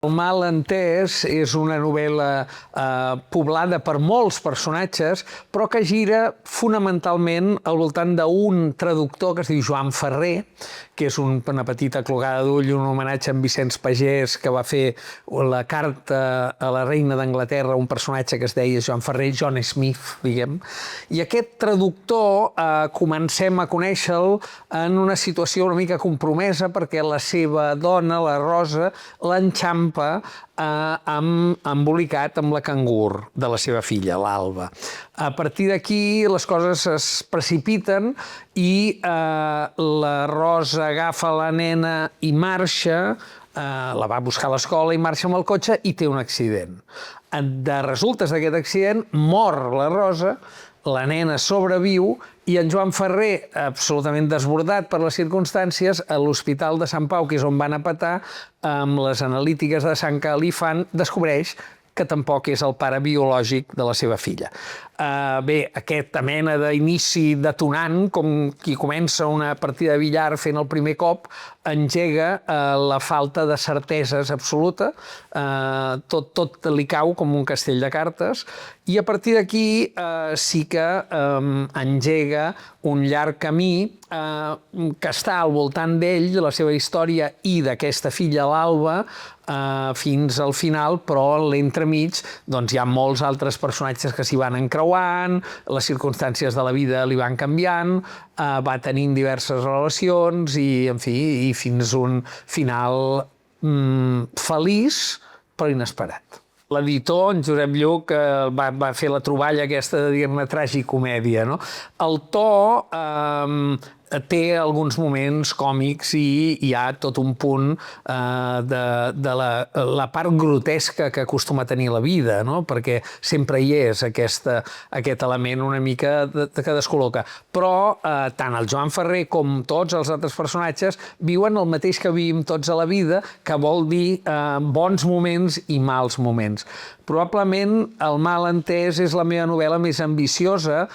El mal entès és una novel·la poblada per molts personatges, però que gira fonamentalment al voltant d'un traductor que es diu Joan Ferrer, que és una petita clogada d'ull, un homenatge a en Vicenç Pagès, que va fer la carta a la reina d'Anglaterra, un personatge que es deia Joan Ferrer, John Smith, diguem. I aquest traductor comencem a conèixer-lo en una situació una mica compromesa perquè la seva dona, la Rosa, l'enxampa embolicat amb la cangur de la seva filla, l'Alba. A partir d'aquí les coses es precipiten i la Rosa agafa la nena i marxa, la va buscar a l'escola i marxa amb el cotxe i té un accident. De resultes d'aquest accident mor la Rosa, la nena sobreviu i en Joan Ferrer, absolutament desbordat per les circumstàncies, a l'Hospital de Sant Pau, que és on van a petar, amb les analítiques de sang que li fan, descobreix que tampoc és el pare biològic de la seva filla. Bé, aquesta mena d'inici detonant, com qui comença una partida de billar fent el primer cop, engega la falta de certeses absoluta, tot li cau com un castell de cartes, i a partir d'aquí sí que engega un llarg camí que està al voltant d'ell, de la seva història i d'aquesta filla, l'Alba, fins al final, però a l'entremig hi ha molts altres personatges que s'hi van encreuant, les circumstàncies de la vida li van canviant, va tenint diverses relacions i, en fi, i fins a un final feliç però inesperat. L'editor, en Josep Lluc, va fer la troballa aquesta de dir-ne tragicomèdia, no? El to té alguns moments còmics i hi ha tot un punt de la part grotesca que acostuma a tenir la vida, no? Perquè sempre hi és aquest element una mica que descol·loca. Però tant el Joan Ferrer com tots els altres personatges viuen el mateix que vivim tots a la vida, que vol dir bons moments i mals moments. Probablement El mal entès és la meva novel·la més ambiciosa.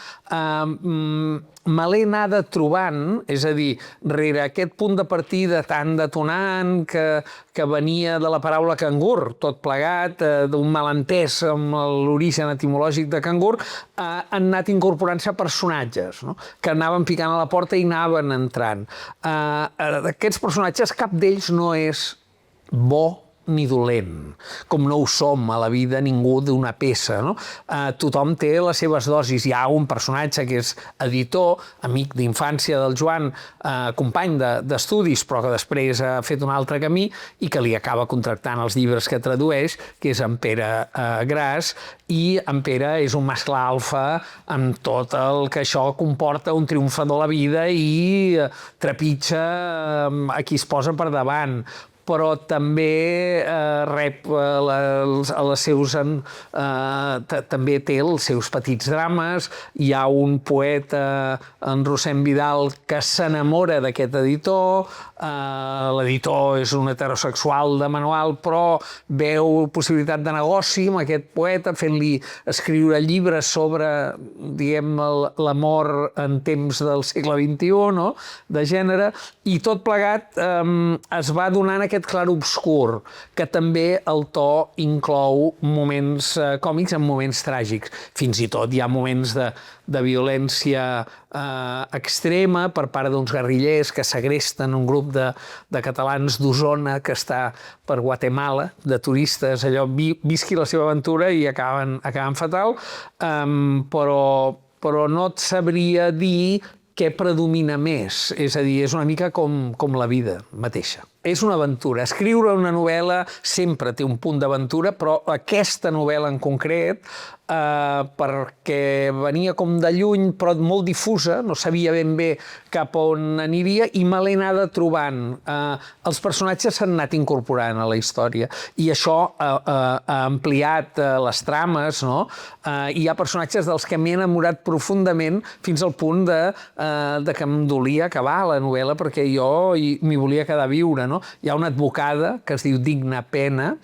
Me l'he anada trobant, és a dir, rere aquest punt de partida tan detonant que venia de la paraula cangur, tot plegat, d'un malentès amb l'origen etimològic de cangur, han anat incorporant-se personatges, no? Que anaven picant a la porta i anaven entrant. Aquests personatges, cap d'ells no és bo ni dolent, com no ho som a la vida ningú d'una peça, no? Tothom té les seves dosis. Hi ha un personatge que és editor, amic d'infància del Joan, company d'estudis, però que després ha fet un altre camí i que li acaba contractant els llibres que tradueix, que és en Pere Gras, i en Pere és un mascle alfa amb tot el que això comporta, un triomfador a la vida i trepitja a qui es posa per davant, però també rep els seus... també té els seus petits drames. Hi ha un poeta, en Rossend Vidal, que s'enamora d'aquest editor. L'editor és un heterosexual de manual, però veu possibilitat de negoci amb aquest poeta, fent-li escriure llibres sobre, diguem, l'amor en temps del segle XXI, no? De gènere, i tot plegat es va donant aquest clar-obscur, que també el to inclou moments còmics en moments tràgics. Fins i tot hi ha moments de violència extrema per part d'uns guerrillers que segresten un grup de catalans d'Osona que està per Guatemala, de turistes, allò, visqui la seva aventura i acaben fatal, però no et sabria dir què predomina més. És a dir, és una mica com la vida mateixa. És una aventura. Escriure una novel·la sempre té un punt d'aventura, però aquesta novel·la en concret, perquè venia com de lluny, però molt difusa, no sabia ben bé cap on aniria, i me l'he anada trobant. Els personatges s'han anat incorporant a la història, i això ha ampliat les trames, no? Hi ha personatges dels que m'he enamorat profundament fins al punt de que em dolia acabar la novel·la, perquè jo m'hi volia quedar a viure, no? Hi ha una advocada que es diu Digna Pena.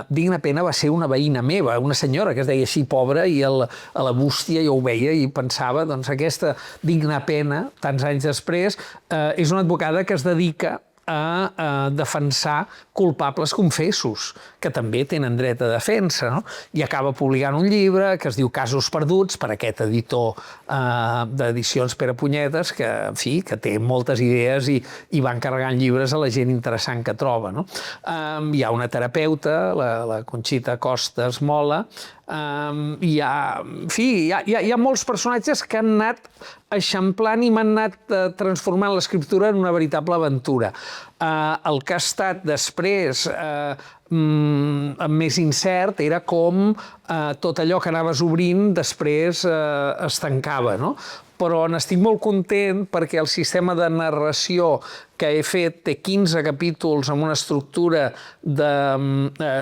Digna Pena va ser una veïna meva, una senyora que es deia així, pobra, i a la bústia jo ho veia i pensava, doncs aquesta Digna Pena, tants anys després, és una advocada que es dedica a defensar culpables confessos, que també tenen dret a defensa, no? I acaba publicant un llibre que es diu Casos perduts, per aquest editor d'edicions Pere Punyetes, que, en fi, que té moltes idees i va encarregant llibres a la gent interessant que troba, no? Hi ha una terapeuta, la Conxita Costas Mola, hi ha molts personatges que han anat eixamplant i m'han anat transformant l'escriptura en una veritable aventura. El que ha estat després més incert era com tot allò que anaves obrint després es tancava, no? Però n'estic molt content perquè el sistema de narració que he fet té 15 capítols amb una estructura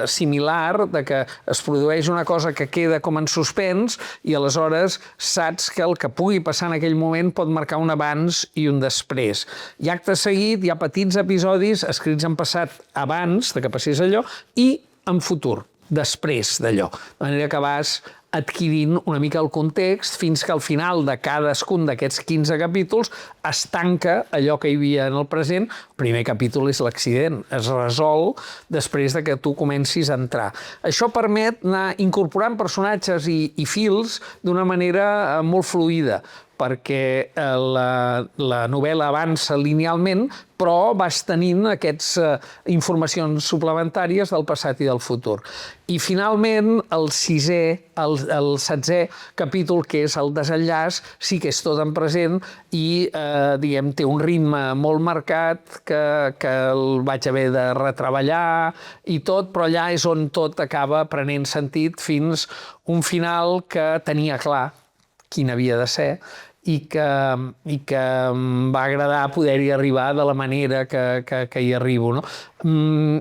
similar, de que es produeix una cosa que queda com en suspens i aleshores saps que el que pugui passar en aquell moment pot marcar un abans i un després. I acte seguit hi ha petits episodis escrits en passat abans de que passés allò i en futur, després d'allò. De manera que vas adquirint una mica el context fins que al final de cadascun d'aquests 15 capítols es tanca allò que hi havia en el present. El primer capítol és l'accident, es resol després de que tu comencis a entrar. Això permet anar incorporant personatges i fils d'una manera molt fluida, perquè la novel·la avança linealment, però vas tenint aquestes informacions suplementàries del passat i del futur. I finalment, el 16è capítol, que és el desenllaç, sí que és tot en present i té un ritme molt marcat que el vaig haver de retreballar i tot, però allà és on tot acaba prenent sentit fins un final que tenia clar quin havia de ser i que em va agradar poder-hi arribar de la manera que hi arribo, no?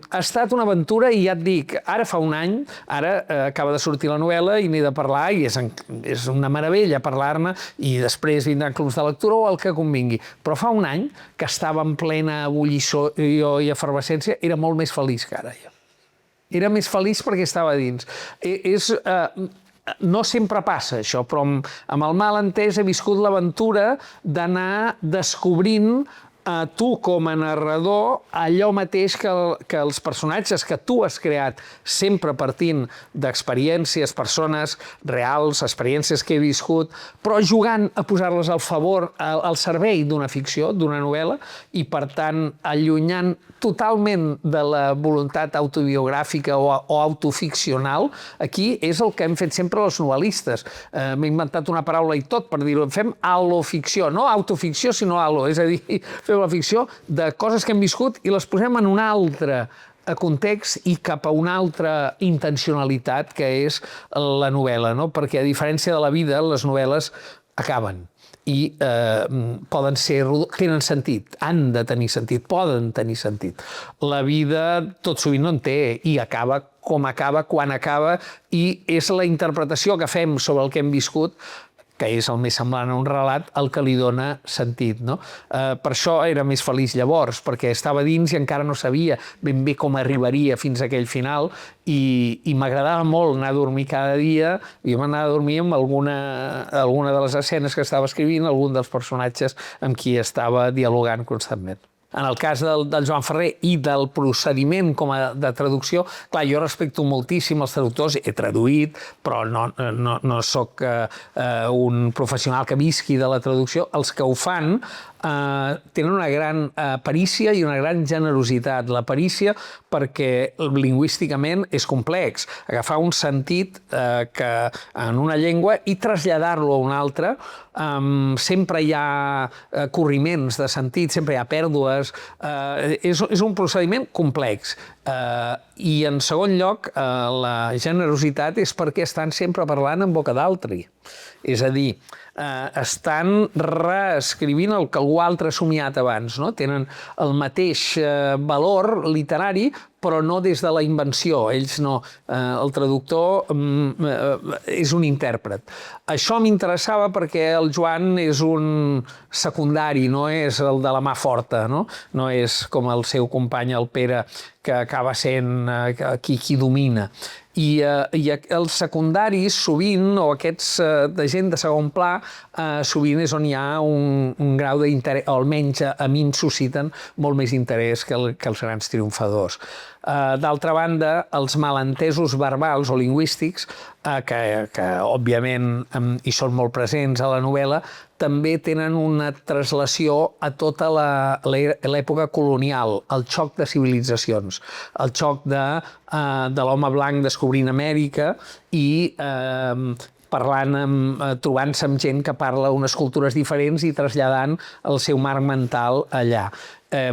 Ha estat una aventura i ja et dic, ara fa un any, ara acaba de sortir la novel·la i n'he de parlar i és una meravella parlar-ne i després vindran clubs de lectura o el que convingui. Però fa un any, que estava en plena ebullició i efervescència, era molt més feliç que ara. Era més feliç perquè estava dins. No sempre passa això, però amb el malentès he viscut l'aventura d'anar descobrint tu com a narrador allò mateix que els personatges que tu has creat, sempre partint d'experiències, persones reals, experiències que he viscut, però jugant a posar-les al favor, al servei d'una ficció, d'una novel·la, i per tant allunyant totalment de la voluntat autobiogràfica o autoficcional. Aquí és el que hem fet sempre els novel·listes. M'he inventat una paraula i tot per dir-ho. Fem aloficció, no autoficció, sinó alo, és a dir, fem la ficció de coses que hem viscut i les posem en un altre context i cap a una altra intencionalitat que és la novel·la, no? Perquè a diferència de la vida, les novel·les acaben i tenen sentit, han de tenir sentit, poden tenir sentit. La vida tot sovint no en té i acaba com acaba, quan acaba, i és la interpretació que fem sobre el que hem viscut, que és el més semblant a un relat, el que li dona sentit, no? Per això era més feliç llavors, perquè estava dins i encara no sabia ben bé com arribaria fins a aquell final i m'agradava molt anar a dormir cada dia. Jo m'anava a dormir amb alguna de les escenes que estava escrivint, algun dels personatges amb qui estava dialogant constantment. En el cas del Joan Ferrer i del procediment com a de traducció, clar, jo respecto moltíssim els traductors, he traduït, però no soc un professional que visqui de la traducció. Els que ho fan tenen una gran perícia i una gran generositat. La perícia perquè lingüísticament és complex. Agafar un sentit en una llengua i traslladar-lo a una altra. Sempre hi ha corriments de sentit, sempre hi ha pèrdues. És un procediment complex. I en segon lloc, la generositat és perquè estan sempre parlant en boca d'altri. És a dir, estan reescrivint el que algú altre ha somiat abans, no? Tenen el mateix valor literari, però no des de la invenció. Ells no. El traductor és un intèrpret. Això m'interessava perquè el Joan és un secundari, no és el de la mà forta, no? No és com el seu company, el Pere, que acaba sent qui domina. I els secundaris sovint, o aquests de gent de segon pla, sovint és on hi ha un grau d'interès, o almenys a mi em susciten molt més interès que els grans triomfadors. D'altra banda, els malentesos verbals o lingüístics, que òbviament hi són molt presents a la novel·la, també tenen una translació a tota l'època colonial, el xoc de civilitzacions, el xoc de l'home blanc descobrint Amèrica i trobant-se amb gent que parla unes cultures diferents i traslladant el seu marc mental allà.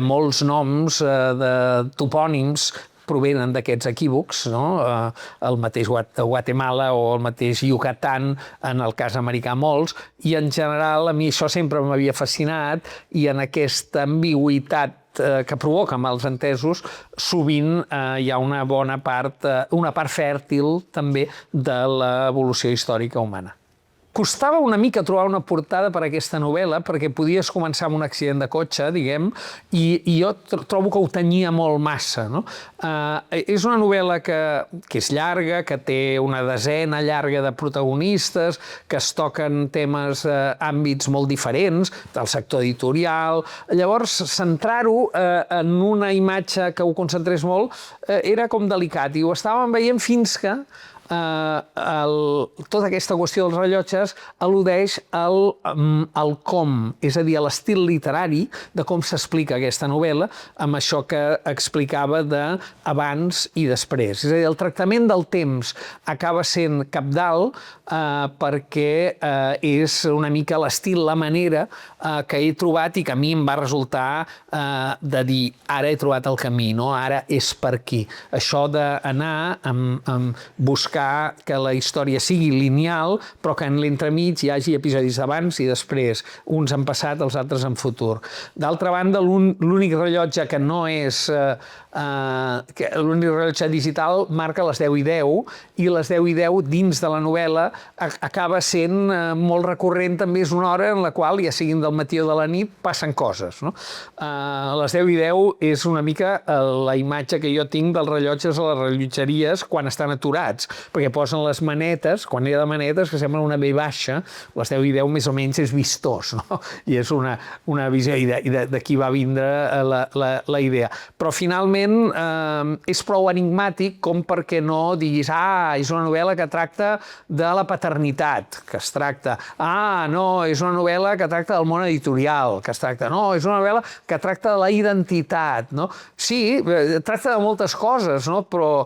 Molts noms de topònims provenen d'aquests equívocs, no? El mateix Guatemala o el mateix Yucatán, en el cas americà molts, i en general a mi això sempre m'havia fascinat i en aquesta ambigüitat que provoca amb els entesos, sovint hi ha una part fèrtil també de l'evolució històrica humana. Costava una mica trobar una portada per a aquesta novel·la perquè podies començar amb un accident de cotxe, diguem, i jo trobo que ho tenyia molt massa, no? És una novel·la que és llarga, que té una desena llarga de protagonistes, que es toquen temes, àmbits molt diferents, del sector editorial. Llavors, centrar-ho en una imatge que ho concentrés molt era com delicat, i ho estàvem veient fins que tota aquesta qüestió dels rellotges al·ludeix al com, és a dir, a l'estil literari de com s'explica aquesta novel·la, amb això que explicava d'abans i després. És a dir, el tractament del temps acaba sent cabdal perquè és una mica l'estil, la manera que he trobat i que a mi em va resultar de dir, ara he trobat el camí, no? Ara és per aquí. Això d'anar a buscar que la història sigui lineal, però que en l'entremig hi hagi episodis d'abans i després, uns en passat, els altres en futur. D'altra banda, l'únic rellotge que no és... l'únic rellotge digital marca les 10:10 i les 10:10 dins de la novel·la acaba sent molt recurrent, també és una hora en la qual, ja siguin del matí o de la nit, passen coses, no? Les 10:10 és una mica la imatge que jo tinc dels rellotges a les rellotgeries quan estan aturats, perquè posen les manetes, quan hi ha de manetes, que semblen una V baixa, les 10:10 més o menys és vistós, no? I és una visió, i d'aquí va vindre la idea. Però finalment és prou enigmàtic com perquè no diguis és una novel·la que tracta de la paternitat, que es tracta, no, és una novel·la que tracta del món editorial, que es tracta, no, és una novel·la que tracta de la identitat, no? Sí, tracta de moltes coses, no? Però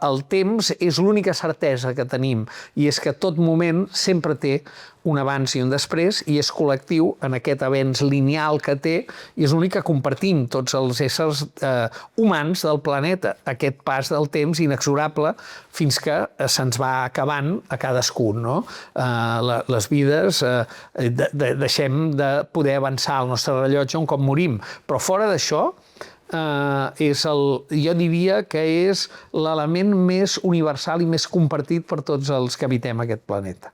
el temps és l'única certesa que tenim, i és que tot moment sempre té un abans i un després, i és col·lectiu en aquest avenç lineal que té, i és l'únic que compartim tots els éssers humans del planeta, aquest pas del temps inexorable fins que se'ns va acabant a cadascun, no? Les vides, deixem de poder avançar el nostre rellotge un cop morim, però fora d'això, jo diria que és l'element més universal i més compartit per tots els que habitem aquest planeta.